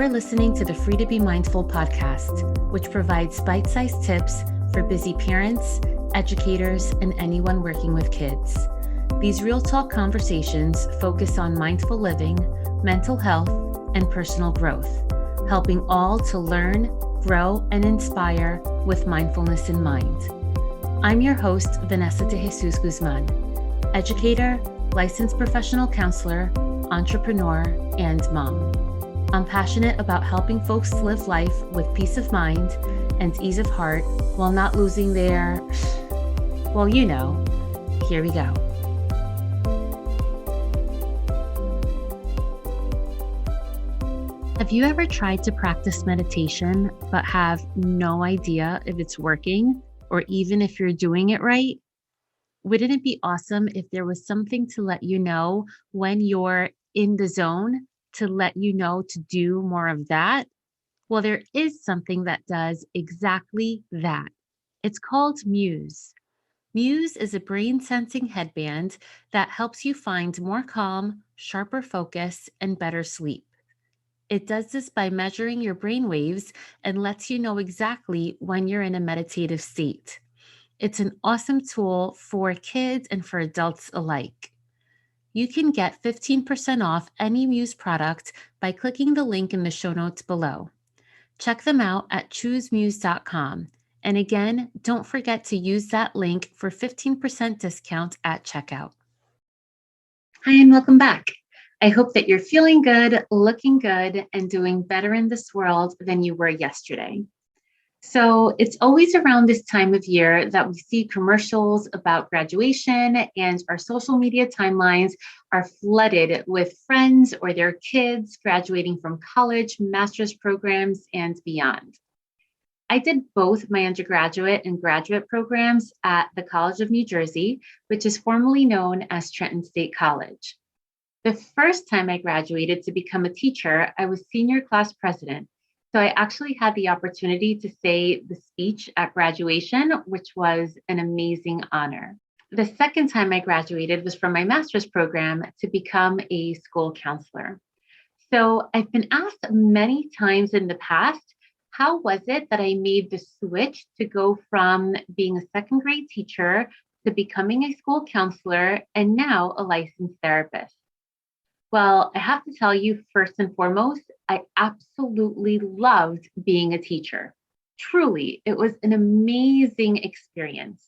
You're listening to the Free to Be Mindful podcast, which provides bite-sized tips for busy parents, educators, and anyone working with kids. These real talk conversations focus on mindful living, mental health, and personal growth, helping all to learn, grow, and inspire with mindfulness in mind. I'm your host, Vanessa de Jesus Guzman, educator, licensed professional counselor, entrepreneur, and mom. I'm passionate about helping folks live life with peace of mind and ease of heart while not losing their, well, you know, here we go. Have you ever tried to practice meditation but have no idea if it's working or even if you're doing it right? Wouldn't it be awesome if there was something to let you know when you're in the zone, to let you know to do more of that? Well, there is something that does exactly that. It's called MUSE. MUSE is a brain sensing headband that helps you find more calm, sharper focus, and better sleep. It does this by measuring your brain waves and lets you know exactly when you're in a meditative state. It's an awesome tool for kids and for adults alike. You can get 15% off any MUSE product by clicking the link in the show notes below. Check them out at choosemuse.com. And again, don't forget to use that link for 15% discount at checkout. Hi, and welcome back. I hope that you're feeling good, looking good, and doing better in this world than you were yesterday. So it's always around this time of year that we see commercials about graduation, and our social media timelines are flooded with friends or their kids graduating from college, master's programs, and beyond. I did both my undergraduate and graduate programs at the College of New Jersey, which is formerly known as Trenton State College. The first time I graduated to become a teacher, I was senior class president. So I actually had the opportunity to say the speech at graduation, which was an amazing honor. The second time I graduated was from my master's program to become a school counselor. So I've been asked many times in the past, how was it that I made the switch to go from being a second grade teacher to becoming a school counselor and now a licensed therapist? Well, I have to tell you, first and foremost, I absolutely loved being a teacher. Truly, it was an amazing experience.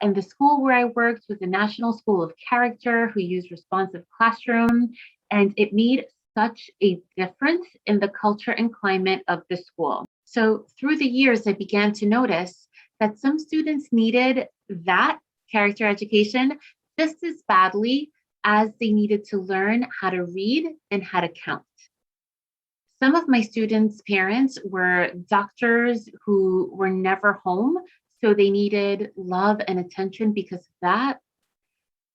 And the school where I worked was the National School of Character, who used responsive classroom, and it made such a difference in the culture and climate of the school. So through the years, I began to notice that some students needed that character education just as badly as they needed to learn how to read and how to count. Some of my students' parents were doctors who were never home, so they needed love and attention because of that.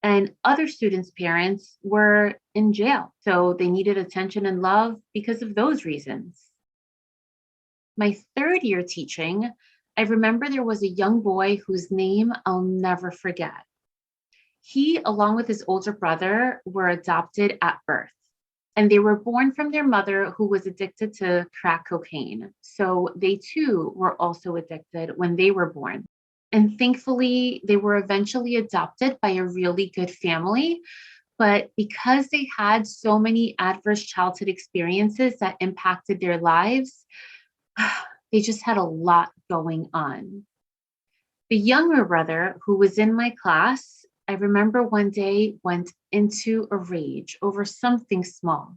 And other students' parents were in jail, so they needed attention and love because of those reasons. My third year teaching, I remember there was a young boy whose name I'll never forget. He, along with his older brother, were adopted at birth, and they were born from their mother who was addicted to crack cocaine. So they too were also addicted when they were born. And thankfully, they were eventually adopted by a really good family. But because they had so many adverse childhood experiences that impacted their lives, they just had a lot going on. The younger brother, who was in my class, I remember one day went into a rage over something small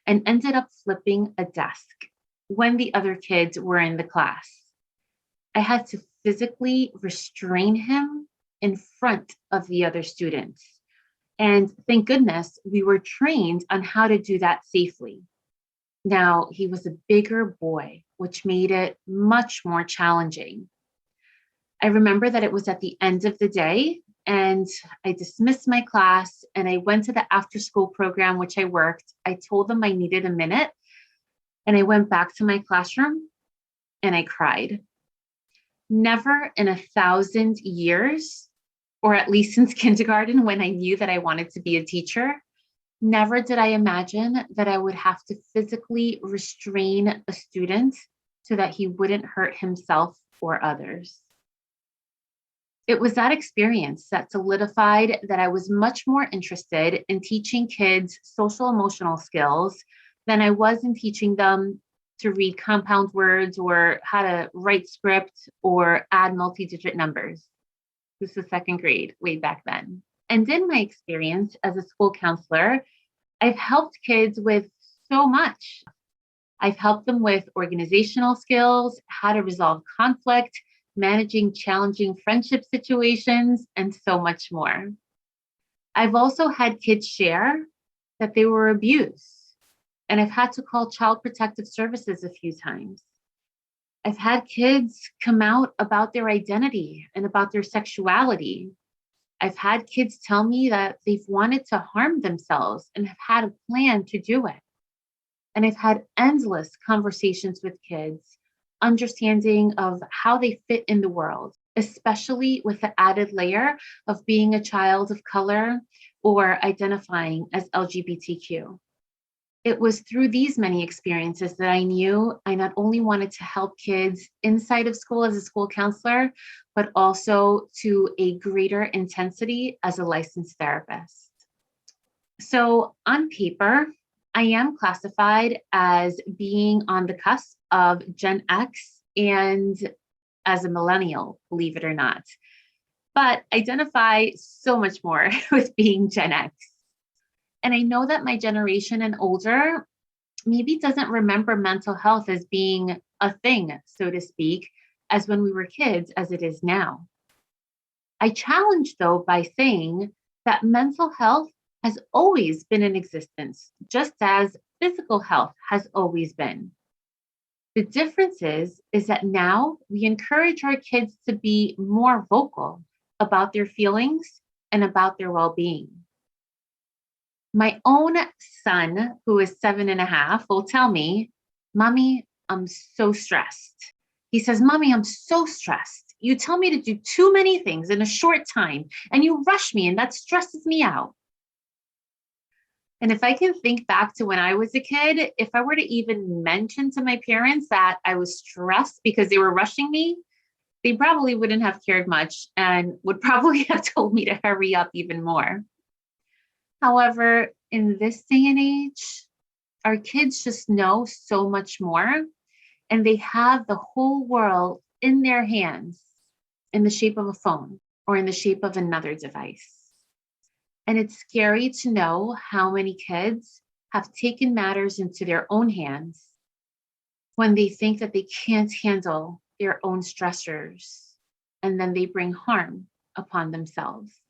and ended up flipping a desk when the other kids were in the class. I had to physically restrain him in front of the other students. And thank goodness we were trained on how to do that safely. Now, he was a bigger boy, which made it much more challenging. I remember that it was at the end of the day, and I dismissed my class and I went to the after school program, which I worked. I told them I needed a minute and I went back to my classroom and I cried. Never in 1,000 years, or at least since kindergarten when I knew that I wanted to be a teacher, Never did I imagine that I would have to physically restrain a student so that he wouldn't hurt himself or others. It was that experience that solidified that I was much more interested in teaching kids social emotional skills than I was in teaching them to read compound words or how to write script or add multi-digit numbers. This was second grade, way back then. And in my experience as a school counselor, I've helped kids with so much. I've helped them with organizational skills, how to resolve conflict, managing challenging friendship situations, and so much more. I've also had kids share that they were abused, and I've had to call Child Protective Services a few times. I've had kids come out about their identity and about their sexuality. I've had kids tell me that they've wanted to harm themselves and have had a plan to do it. And I've had endless conversations with kids, understanding of how they fit in the world, especially with the added layer of being a child of color or identifying as LGBTQ. It was through these many experiences that I knew I not only wanted to help kids inside of school as a school counselor, but also to a greater intensity as a licensed therapist. So on paper, I am classified as being on the cusp of Gen X and as a millennial, believe it or not, but identify so much more with being Gen X. And I know that my generation and older maybe doesn't remember mental health as being a thing, so to speak, as when we were kids, as it is now. I challenge, though, by saying that mental health has always been in existence, just as physical health has always been. The difference is that now we encourage our kids to be more vocal about their feelings and about their well-being. My own son, who is 7.5, will tell me, "Mommy, I'm so stressed." He says, "Mommy, I'm so stressed. You tell me to do too many things in a short time, and you rush me, and that stresses me out." And if I can think back to when I was a kid, if I were to even mention to my parents that I was stressed because they were rushing me, they probably wouldn't have cared much and would probably have told me to hurry up even more. However, in this day and age, our kids just know so much more, and they have the whole world in their hands in the shape of a phone or in the shape of another device. And it's scary to know how many kids have taken matters into their own hands when they think that they can't handle their own stressors, and then they bring harm upon themselves.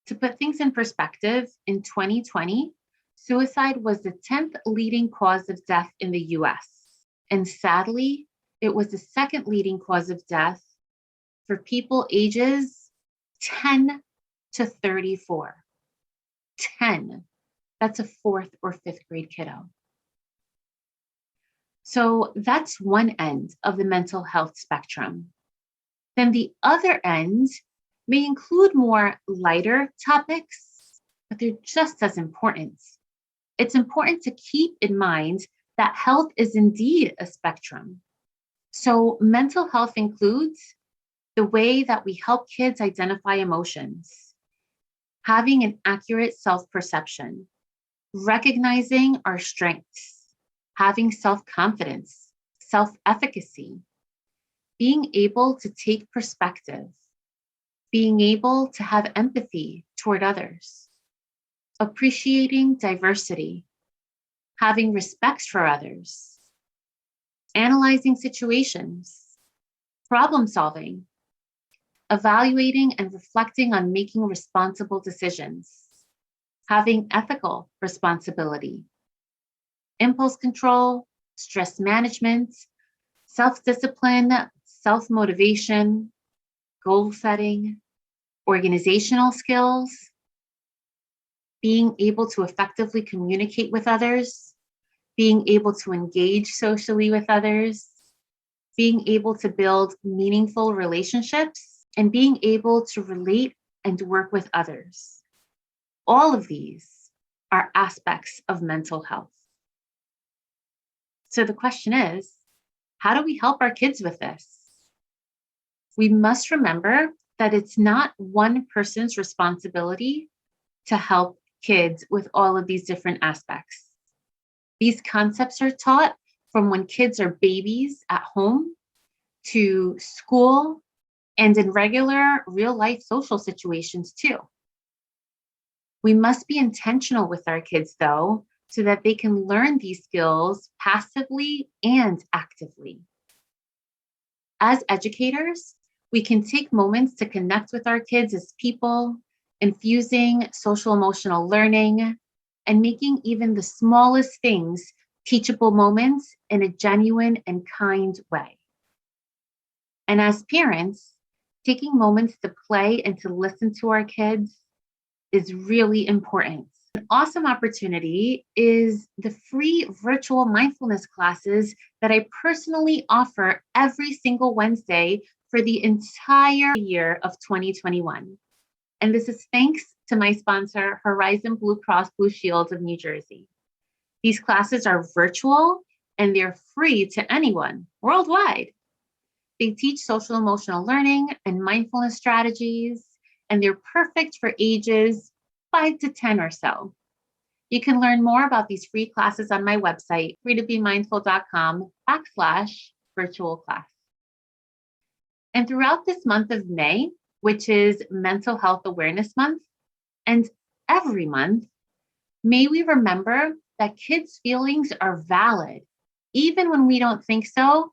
To put things in perspective, in 2020, suicide was the 10th leading cause of death in the US. And sadly, it was the second leading cause of death for people ages 10 to 34. 10. That's a fourth or fifth grade kiddo. So that's one end of the mental health spectrum. Then the other end may include more lighter topics, but they're just as important. It's important to keep in mind that health is indeed a spectrum. So mental health includes the way that we help kids identify emotions, having an accurate self-perception, recognizing our strengths, having self-confidence, self-efficacy, being able to take perspective, being able to have empathy toward others, appreciating diversity, having respect for others, analyzing situations, problem solving, evaluating and reflecting on making responsible decisions, having ethical responsibility, impulse control, stress management, self-discipline, self-motivation, goal setting, organizational skills, being able to effectively communicate with others, being able to engage socially with others, being able to build meaningful relationships, and being able to relate and work with others. All of these are aspects of mental health. So the question is, how do we help our kids with this? We must remember that it's not one person's responsibility to help kids with all of these different aspects. These concepts are taught from when kids are babies at home to school and in regular real life social situations too. We must be intentional with our kids though, so that they can learn these skills passively and actively. As educators, we can take moments to connect with our kids as people, infusing social emotional learning and making even the smallest things teachable moments in a genuine and kind way. And as parents, taking moments to play and to listen to our kids is really important. An awesome opportunity is the free virtual mindfulness classes that I personally offer every single Wednesday for the entire year of 2021. And this is thanks to my sponsor, Horizon Blue Cross Blue Shield of New Jersey. These classes are virtual and they're free to anyone worldwide. They teach social emotional learning and mindfulness strategies, and they're perfect for ages 5 to 10 or so. You can learn more about these free classes on my website, freetobemindful.com/virtual class. And throughout this month of May, which is Mental Health Awareness Month, and every month, may we remember that kids' feelings are valid. Even when we don't think so,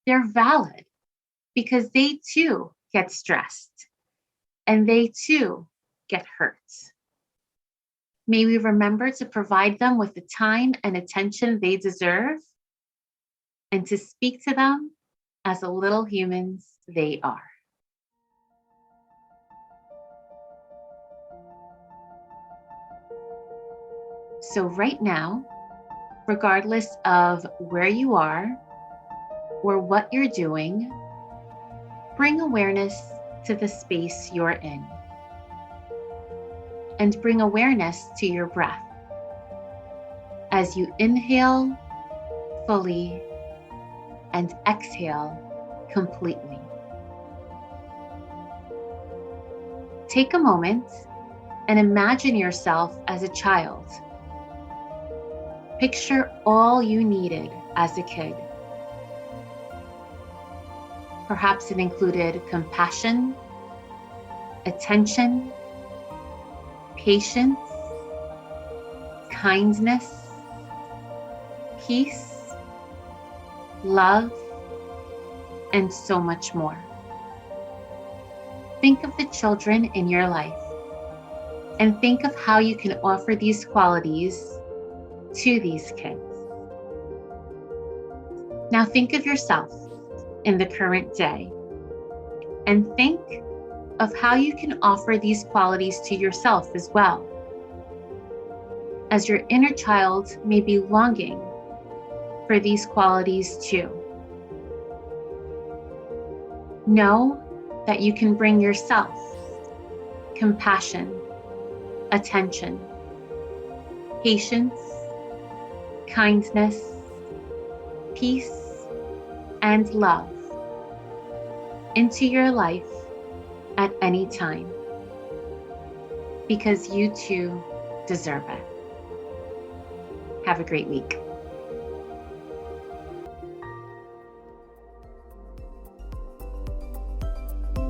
they're valid because they too get stressed and they too get hurt. May we remember to provide them with the time and attention they deserve and to speak to them as the little humans they are. So right now, regardless of where you are or what you're doing, bring awareness to the space you're in. And bring awareness to your breath as you inhale fully and exhale completely. Take a moment and imagine yourself as a child. Picture all you needed as a kid. Perhaps it included compassion, attention, patience, kindness, peace, love, and so much more. Think of the children in your life and think of how you can offer these qualities to these kids. Now think of yourself in the current day and think of how you can offer these qualities to yourself as well, as your inner child may be longing for these qualities too. Know that you can bring yourself compassion, attention, patience, kindness, peace, and love into your life at any time, because you too deserve it. Have a great week.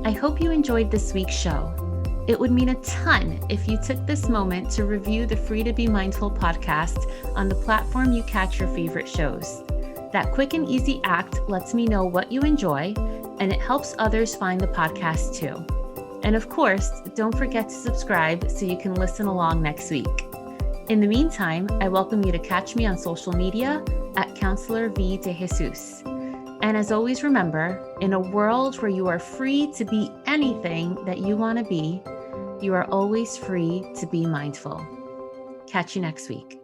I hope you enjoyed this week's show. It would mean a ton if you took this moment to review the Free to Be Mindful podcast on the platform you catch your favorite shows. That quick and easy act lets me know what you enjoy, and it helps others find the podcast too. And of course, don't forget to subscribe so you can listen along next week. In the meantime, I welcome you to catch me on social media at Counselor V de Jesus. And as always, remember, in a world where you are free to be anything that you want to be, you are always free to be mindful. Catch you next week.